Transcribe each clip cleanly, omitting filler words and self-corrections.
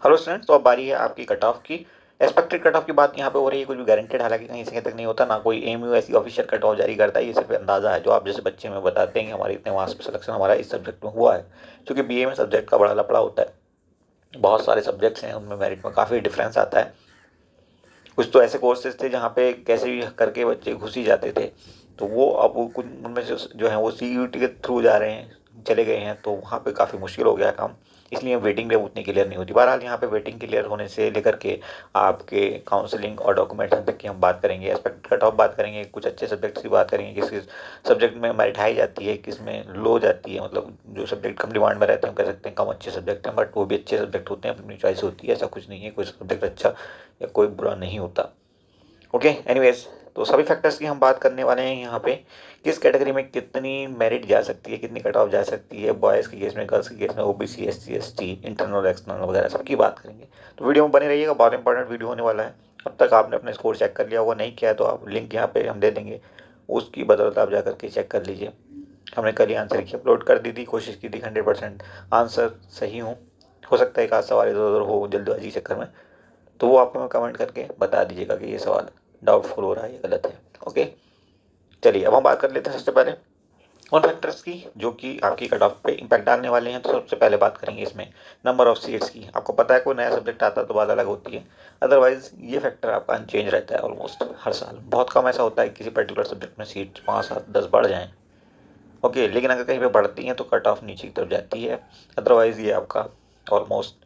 Hello students, तो अब बारी है आपकी कट ऑफ की। एक्सपेक्टेड कट ऑफ की बात यहाँ पे हो रही है, कुछ भी गारंटेड हालांकि कहीं से कहीं तक नहीं होता, ना कोई एमयू ऐसी ऑफिशियल कट ऑफ जारी करता है। ये सिर्फ अंदाजा है जो आप जैसे बच्चे में बताते हैं कि हमारे इतने मार्क्स पे सिलेक्शन हमारा इस सब्जेक्ट में हुआ है। क्योंकि बीए में सब्जेक्ट का बड़ा लफड़ा होता है, बहुत सारे सब्जेक्ट्स हैं, उनमें मेरिट में काफ़ी डिफरेंस आता है। कुछ तो ऐसे कोर्सेज थे जहाँ पे कैसे भी करके बच्चे घुस ही जाते थे, तो वो अब वो कुछ उनमें जो है वो सीयूईटी के थ्रू जा रहे हैं, चले गए हैं, तो वहाँ पे काफ़ी मुश्किल हो गया काम। इसलिए वेटिंग भी उतनी क्लियर नहीं होती। बहरहाल यहाँ पे वेटिंग क्लियर होने से लेकर के आपके काउंसलिंग और डॉक्यूमेंटेशन तक की हम बात करेंगे, एस्पेक्ट कट ऑफ बात करेंगे, कुछ अच्छे सब्जेक्ट्स की बात करेंगे, किस किस सब्जेक्ट में मेरिट हाई जाती है, किस में लो जाती है। मतलब जो सब्जेक्ट कम डिमांड में रहते हैं हम कह सकते हैं कम अच्छे सब्जेक्ट हैं, बट वो भी अच्छे सब्जेक्ट होते हैं, अपनी चॉइस होती है, ऐसा कुछ नहीं है कोई सब्जेक्ट अच्छा या कोई बुरा नहीं होता। ओके, एनीवेज, तो सभी फैक्टर्स की हम बात करने वाले हैं यहाँ पे। किस कैटेगरी में कितनी मेरिट जा सकती है, कितनी कट ऑफ जा सकती है, बॉयज़ के केस में, गर्ल्स के केस में, OBC, SC, ST, internal external वगैरह सबकी बात करेंगे। तो वीडियो में बने रहिएगा, बहुत इंपॉर्टेंट वीडियो होने वाला है। अब तक आपने अपना स्कोर चेक कर लिया होगा, नहीं किया है तो आप लिंक यहाँ पे हम दे देंगे, उसकी बदौलत आप जा करके चेक कर लीजिए। हमने कल ही आंसर की अपलोड कर दी थी, कोशिश की थी 100% आंसर सही हो सकता है एक आध सवाल इधर उधर हो जल्दबाजी के चक्कर में, तो वो आप हमें कमेंट करके बता दीजिएगा कि ये सवाल डाउटफुल हो रहा है या गलत है। ओके, चलिए अब हम बात कर लेते हैं सबसे पहले उन फैक्टर्स की जो कि आपकी कट ऑफ पे इम्पैक्ट डालने वाले हैं। तो सबसे पहले बात करेंगे इसमें नंबर ऑफ सीट्स की। आपको पता है कोई नया सब्जेक्ट आता है तो बात अलग होती है, अदरवाइज ये फैक्टर आपका अनचेंज रहता है ऑलमोस्ट हर साल। बहुत कम ऐसा होता है किसी पर्टिकुलर सब्जेक्ट में सीट 5, 7, 10 बढ़ जाएँ। ओके, लेकिन अगर कहीं पे बढ़ती हैं तो कट ऑफ नीचे की तरफ जाती है, अदरवाइज ये आपका ऑलमोस्ट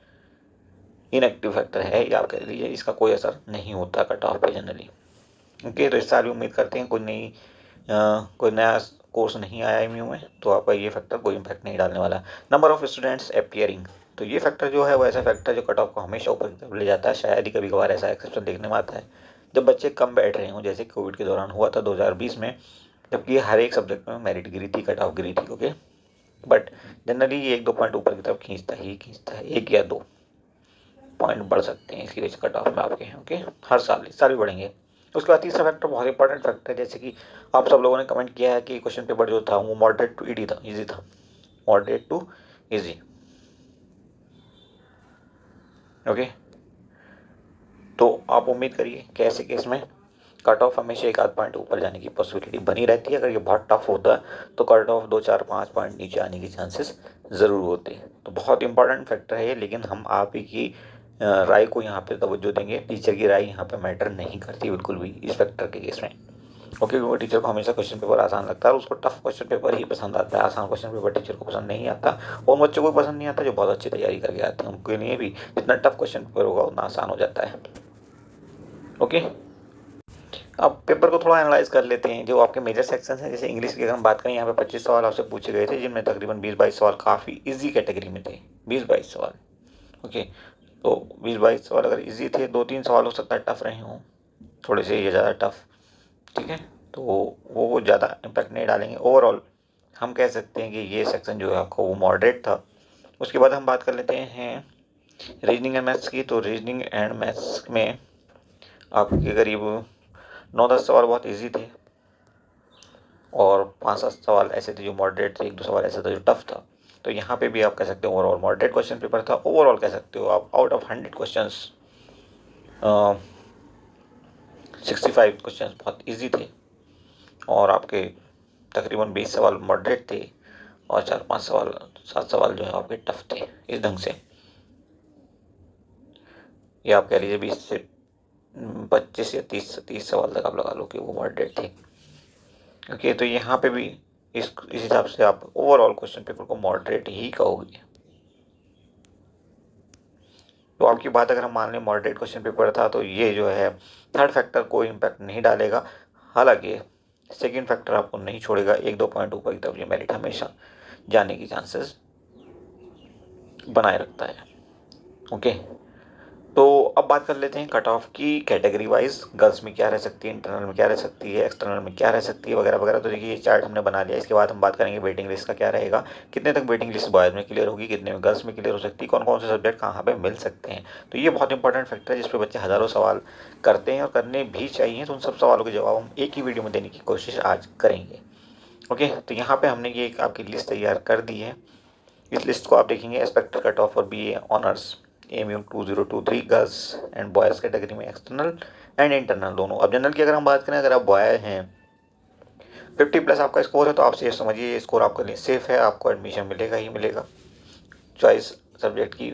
इनएक्टिव फैक्टर है, या आप कह लीजिए इसका कोई असर नहीं होता कट ऑफ पे जनरली। ओके, तो इस साल भी उम्मीद करते हैं कोई नया कोर्स नहीं आया एमयू में, तो आपका ये फैक्टर कोई इम्पैक्ट नहीं डालने वाला। नंबर ऑफ स्टूडेंट्स अपीयरिंग, तो ये फैक्टर जो है वो ऐसा फैक्टर जो कट ऑफ को हमेशा ऊपर की तरफ ले जाता है। शायद ही कभी कभार ऐसा एक्सेप्शन देखने में आता है जब बच्चे कम बैठ रहे हों, जैसे कोविड के दौरान हुआ था 2020 में, जबकि हर एक सब्जेक्ट में मेरिट गिरी थी, कट ऑफ गिरी थी। ओके, बट जनरली ये 1-2 पॉइंट ऊपर की तरफ खींचता है, 1 या 2 पॉइंट बढ़ सकते हैं इसकी वजह से कट ऑफ में आपके। ओके, हर साल इस साल भी बढ़ेंगे। उसके बाद तीसरा फैक्टर बहुत इंपॉर्टेंट फैक्टर है, जैसे कि आप सब लोगों ने कमेंट किया है कि क्वेश्चन पेपर जो था वो मॉडरेट टू ईडी था, इजी था, मॉडरेट टू इजी। ओके, तो आप उम्मीद करिए कि ऐसे केस में कट ऑफ हमेशा 1-8 पॉइंट ऊपर जाने की पॉसिबिलिटी बनी रहती है। अगर ये बहुत टफ होता है तो कट ऑफ 2-4-5 पॉइंट नीचे आने के चांसेस ज़रूर होते हैं। तो बहुत इंपॉर्टेंट फैक्टर है ये, लेकिन हम आप ही की राय को यहाँ पे तवज्जो देंगे। टीचर की राय यहाँ पे मैटर नहीं करती बिल्कुल भी इस फैक्टर के केस में। ओके, क्योंकि टीचर को हमेशा क्वेश्चन पेपर आसान लगता है और उसको टफ क्वेश्चन पेपर ही पसंद आता है। आसान क्वेश्चन पेपर टीचर को पसंद नहीं आता, और बच्चों को पसंद नहीं आता जो बहुत अच्छी तैयारी करके आते हैं, उनके लिए भी जितना टफ क्वेश्चन पेपर होगा उतना आसान हो जाता है। ओके, अब पेपर को थोड़ा एनालाइज कर लेते हैं। जो आपके मेजर सेक्शन हैं, जैसे इंग्लिश की अगर हम बात करें, यहाँ पे 25 सवाल आपसे पूछे गए थे, जिनमें तकरीबन 20-22 सवाल काफ़ी इजी कैटेगरी में थे। 20-22 सवाल। ओके, तो 20-22 सवाल अगर इजी थे, 2-3 सवाल हो सकता है टफ रहे हों, थोड़े से ये ज़्यादा टफ। ठीक है, तो वो ज़्यादा इम्पैक्ट नहीं डालेंगे। ओवरऑल हम कह सकते हैं कि ये सेक्शन जो है आपका वो मॉडरेट था। उसके बाद हम बात कर लेते हैं रीजनिंग एंड मैथ्स की। तो रीजनिंग एंड मैथ्स में आपके करीब 9-10 सवाल बहुत इजी थे, और 5-7 सवाल ऐसे थे जो मॉडरेट थे, 1-2 सवाल ऐसे था जो टफ था। तो यहाँ पे भी आप कह सकते हो ओवरऑल मॉडरेट क्वेश्चन पेपर था। ओवरऑल कह सकते हो आप आउट ऑफ 100 क्वेश्चन 65 क्वेश्चन बहुत ईजी थे, और आपके तकरीबन 20 सवाल मॉडरेट थे, और 4-5 सवाल 7 सवाल जो है आपके टफ थे। इस ढंग से ये आप कह लीजिए 20 से 25 या 30 सवाल तक आप लगा लो कि वो मॉडरेट थे। ओके, तो यहाँ पे भी इस हिसाब से आप ओवरऑल क्वेश्चन पेपर को मॉडरेट ही कहोगे। तो आपकी बात अगर हम मान लें मॉडरेट क्वेश्चन पेपर था, तो ये जो है थर्ड फैक्टर कोई इम्पैक्ट नहीं डालेगा। हालांकि सेकंड फैक्टर आपको नहीं छोड़ेगा, 1-2 पॉइंट ऊपर की तरफ ये मेरिट हमेशा जाने की चांसेस बनाए रखता है। ओके, तो अब बात कर लेते हैं कट ऑफ की कैटेगरी वाइज। गर्ल्स में क्या रह सकती है, इंटरनल में क्या रह सकती है, एक्सटर्नल में क्या रह सकती है, वगैरह वगैरह। तो देखिए ये चार्ट हमने बना लिया। इसके बाद हम बात करेंगे वेटिंग लिस्ट का क्या रहेगा, कितने तक वेटिंग लिस्ट बॉयज़ में क्लियर होगी, कितने में गर्ल्स में क्लियर हो सकती है, कौन कौन से सब्जेक्ट कहाँ पे मिल सकते हैं। तो ये बहुत इंपॉर्टेंट फैक्टर है जिस पर बच्चे हज़ारों सवाल करते हैं और करने भी चाहिए। तो उन सब सवालों के जवाब हम एक ही वीडियो में देने की कोशिश आज करेंगे। ओके, तो यहाँ पे हमने ये एक आपकी लिस्ट तैयार कर दी है। इस लिस्ट को आप देखेंगे expected cut off for BA honours AMU 2023 girls and boys category में एक्सटर्नल एंड इंटरनल दोनों। अब जनरल की अगर हम बात करें, अगर आप बॉय हैं 50+ आपका स्कोर है तो आप सेफ समझिए, ये स्कोर आपके लिए सेफ है, आपको एडमिशन मिलेगा ही मिलेगा। चॉइस सब्जेक्ट की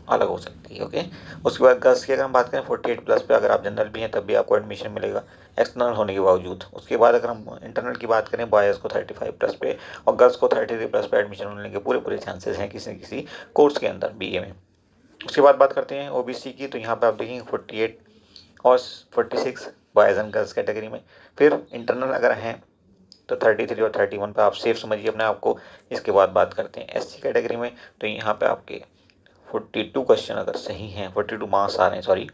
अलग हो सकती है। ओके, उसके बाद गर्ल्स की अगर हम बात करें 48+ पे अगर आप जनरल भी हैं तब भी आपको एडमिशन मिलेगा एक्सटर्नल होने के बावजूद। उसके बाद अगर हम इंटरनल की बात करें, बॉयज़ को 35+ पे और गर्ल्स को 33+ पे एडमिशन मिलने के पूरे चांसेस हैं किसी न किसी कोर्स के अंदर BA में। उसके बाद बात करते हैं OBC की, तो यहाँ पे आप देखेंगे 48 और 46 बॉयज़ एंड गर्ल्स कैटेगरी में। फिर इंटरनल अगर हैं तो 33 और 31 पे आप सेफ समझिए अपने आप को। इसके बाद बात करते हैं SC कैटेगरी में, तो यहाँ पे आपके 42 क्वेश्चन अगर सही हैं, 42 मार्क्स आ रहे हैं सॉरी,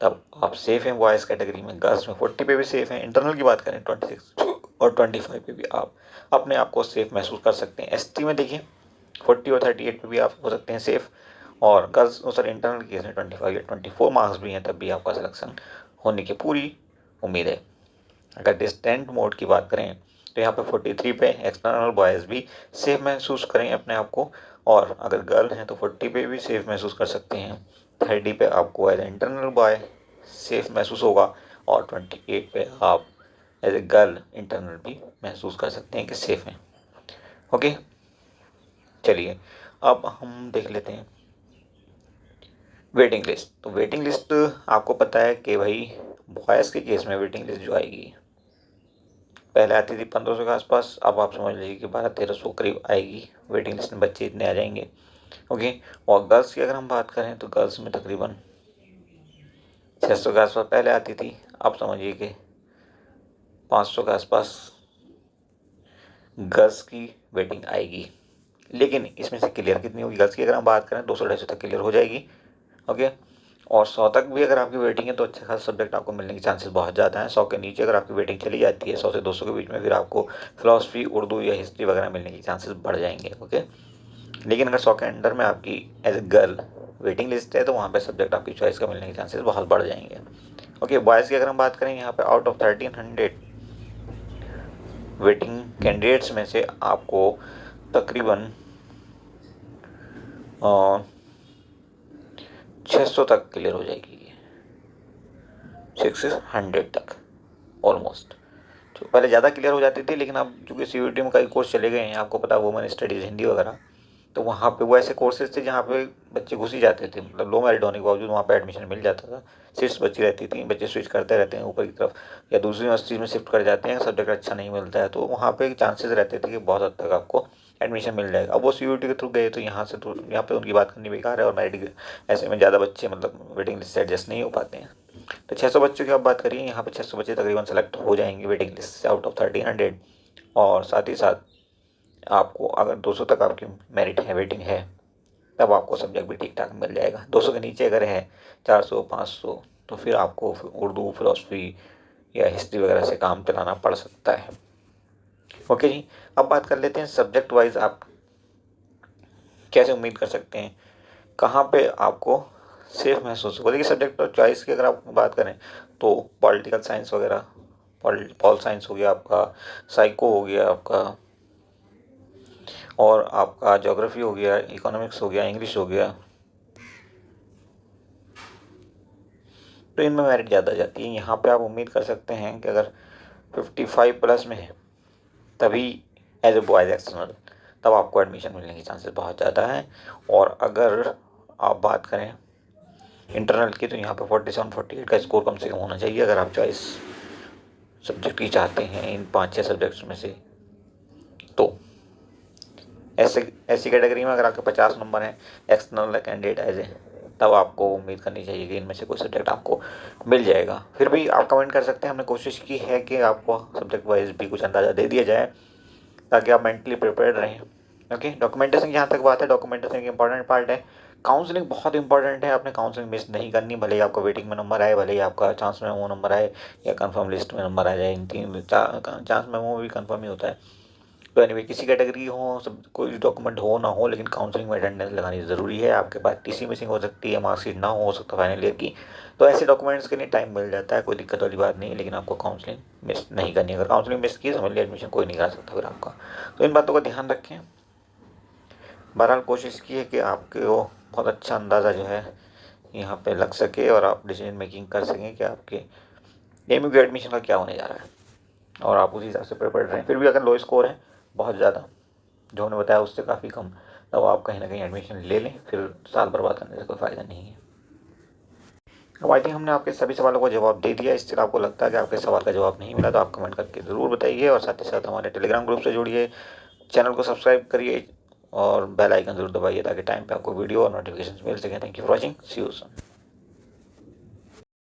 तब आप सेफ हैं बॉयज़ कैटेगरी में। गर्ल्स में 40 पे भी सेफ हैं। इंटरनल की बात करें 26 और 25 पे भी आप अपने आप को सेफ महसूस कर सकते हैं। ST में देखिए 40 और 38 पे भी आप हो सकते हैं सेफ, और गर्ल्स सॉरी इंटरनल केस में 25 या 24 मार्क्स भी हैं तब भी आपका सिलेक्शन होने की पूरी उम्मीद है। अगर डिस्टेंट मोड की बात करें तो यहाँ पे 43 पे एक्सटर्नल बॉयज़ भी सेफ महसूस करें अपने आप को, और अगर गर्ल हैं तो 40 पे भी सेफ महसूस कर सकते हैं। 30 पे आपको as a internal boy safe महसूस होगा, और 28 पे आप एज ए गर्ल इंटरनल भी महसूस कर सकते हैं कि सेफ हैं। ओके, चलिए अब हम देख लेते हैं वेटिंग लिस्ट। तो वेटिंग लिस्ट आपको पता है कि भाई बॉयज़ के केस में वेटिंग लिस्ट जो आएगी पहले आती थी 1500 के आसपास, अब आप समझ लीजिए कि 1200-1300 करीब आएगी वेटिंग लिस्ट में, बच्चे इतने आ जाएंगे। ओके, और गर्ल्स की अगर हम बात करें तो गर्ल्स में तकरीबन 600 के आसपास पहले आती थी, अब समझिए कि 500 के आसपास गर्ल्स की वेटिंग आएगी। लेकिन इसमें से क्लियर कितनी होगी गर्ल्स की अगर हम बात करें 200-250 तक क्लियर हो जाएगी। ओके, और 100 तक भी अगर आपकी वेटिंग है तो अच्छा खासा सब्जेक्ट आपको मिलने के चांसेस बहुत ज़्यादा हैं। 100 के नीचे अगर आपकी वेटिंग चली जाती है 100 से 200 के बीच में, फिर आपको फिलॉसफी, उर्दू या हिस्ट्री वगैरह मिलने के चांसेस बढ़ जाएंगे। ओके, लेकिन अगर 100 के अंडर में आपकी as a girl waiting list है तो वहाँ पे सब्जेक्ट आपकी चॉइस का मिलने के चांसेस बहुत बढ़ जाएंगे। ओके, बॉयज़ की अगर हम बात करें यहाँ पे आउट ऑफ 1300 वेटिंग कैंडिडेट्स में से आपको तकरीबन 600 तक क्लियर हो जाएगी, 600 तक ऑलमोस्ट। तो पहले ज़्यादा क्लियर हो जाती थी, लेकिन अब चूँकि CUET में कई कोर्स चले गए हैं, आपको पता है वुमेन स्टडीज़ हिंदी वगैरह, तो वहाँ पे वो ऐसे कोर्सेज थे जहाँ पे बच्चे घुस ही जाते थे, मतलब लो मेरिट होने के बावजूद वहाँ पे एडमिशन मिल जाता था। सीट्स बची रहती थी, बच्चे स्विच करते रहते हैं ऊपर की तरफ या दूसरी यूनिवर्सिटी में शिफ्ट कर जाते हैं, सब्जेक्ट अच्छा नहीं मिलता है तो वहाँ पे चांसेस रहते थे कि बहुत हद तक आपको एडमिशन मिल जाएगा। अब वो CUET के थ्रू गए तो यहाँ से तो यहाँ पे उनकी बात करनी बेकार है, और मेरिट ऐसे में ज़्यादा बच्चे मतलब वेटिंग लिस्ट से एडजस्ट नहीं हो पाते हैं। तो 600 बच्चों की आप बात करिए, यहाँ पे 600 बच्चे तकरीबन सेलेक्ट हो जाएंगे वेटिंग लिस्ट से आउट ऑफ 1300, और साथ ही साथ आपको अगर 200 तक आपकी मेरिट है, वेटिंग है, तब आपको सब्जेक्ट भी ठीक ठाक मिल जाएगा। 200 के नीचे अगर है 400-500 तो फिर आपको उर्दू, फिलोसफी या हिस्ट्री वगैरह से काम चलाना पड़ सकता है। ओके जी, अब बात कर लेते हैं सब्जेक्ट वाइज आप कैसे उम्मीद कर सकते हैं, कहाँ पे आपको सेफ महसूस होगा। देखिए सब्जेक्ट और चॉइस की अगर आप बात करें तो पॉलिटिकल साइंस वगैरह, पॉल साइंस हो गया आपका, साइको हो गया आपका, और आपका ज्योग्राफी हो गया, इकोनॉमिक्स हो गया, इंग्लिश हो गया, तो इनमें मेरिट ज़्यादा जाती है। यहाँ पे आप उम्मीद कर सकते हैं कि अगर 55+ में है तभी एज ए बॉयज़ एक्सटर्नल तब आपको एडमिशन मिलने के चांसेस बहुत ज़्यादा हैं। और अगर आप बात करें इंटरनल की तो यहाँ पे 47-48 का स्कोर कम से कम होना चाहिए अगर आप चॉइस सब्जेक्ट ही चाहते हैं इन 5-6 सब्जेक्ट्स में से। तो ऐसी कैटेगरी में अगर आपके 50 नंबर हैं एक्सटर्नल कैंडिडेट एज ए, तब आपको उम्मीद करनी चाहिए कि इनमें से कोई सब्जेक्ट आपको मिल जाएगा। फिर भी आप कमेंट कर सकते हैं, हमने कोशिश की है कि आपको सब्जेक्ट वाइज भी कुछ अंदाज़ा दे दिया जाए ताकि आप मेंटली प्रिपेयर्ड रहें। ओके, डॉक्यूमेंटेशन की जहाँ तक बात है, डॉक्यूमेंटेशन एक इंपॉर्टेंट पार्ट है। काउंसलिंग बहुत इंपॉर्टेंट है, आपने काउंसलिंग मिस नहीं करनी, भले ही आपका वेटिंग में नंबर आए, भले ही आपका चांस में वो नंबर आए या कंफर्म लिस्ट में नंबर आ जाए, इन तीन चांस में वो भी कंफर्म ही होता है। तो एनीवे किसी कैटेगरी हो, सब कोई डॉक्यूमेंट हो ना हो, लेकिन काउंसलिंग में अटेंडेंस लगानी ज़रूरी है। आपके पास TC मिसिंग हो सकती है, मार्कशीट ना हो सकता फाइनल ईयर की, तो ऐसे डॉक्यूमेंट्स के लिए टाइम मिल जाता है, कोई दिक्कत वाली बात नहीं है, लेकिन आपको काउंसलिंग मिस नहीं करनी। अगर काउंसलिंग मिस की समझ लिया एडमिशन कोई नहीं करा सकता फिर आपका। तो इन बातों का ध्यान रखें। बहरहाल कोशिश की है कि आपको बहुत अच्छा अंदाज़ा जो है यहाँ पे लग सके और आप डिसीजन मेकिंग कर सकें कि आपके एमयू के एडमिशन का क्या होने जा रहा है और आप उसी हिसाब से प्रिपेयर रहें। फिर भी अगर लो स्कोर है बहुत ज़्यादा, जो उन्होंने बताया उससे काफ़ी कम, तब आप कहीं ना कहीं एडमिशन ले लें, फिर साल बर्बाद करने से कोई फ़ायदा नहीं है। अब आई थिंक हमने आपके सभी सवालों का जवाब दे दिया। इससे आपको लगता है कि आपके सवाल का जवाब नहीं मिला तो आप कमेंट करके ज़रूर बताइए और साथ ही साथ हमारे टेलीग्राम ग्रुप से जुड़िए, चैनल को सब्सक्राइब करिए और बेल आइकन ज़रूर दबाइए ताकि टाइम पे आपको वीडियो और नोटिफिकेशन मिल सके। Thank you for watching, see you soon.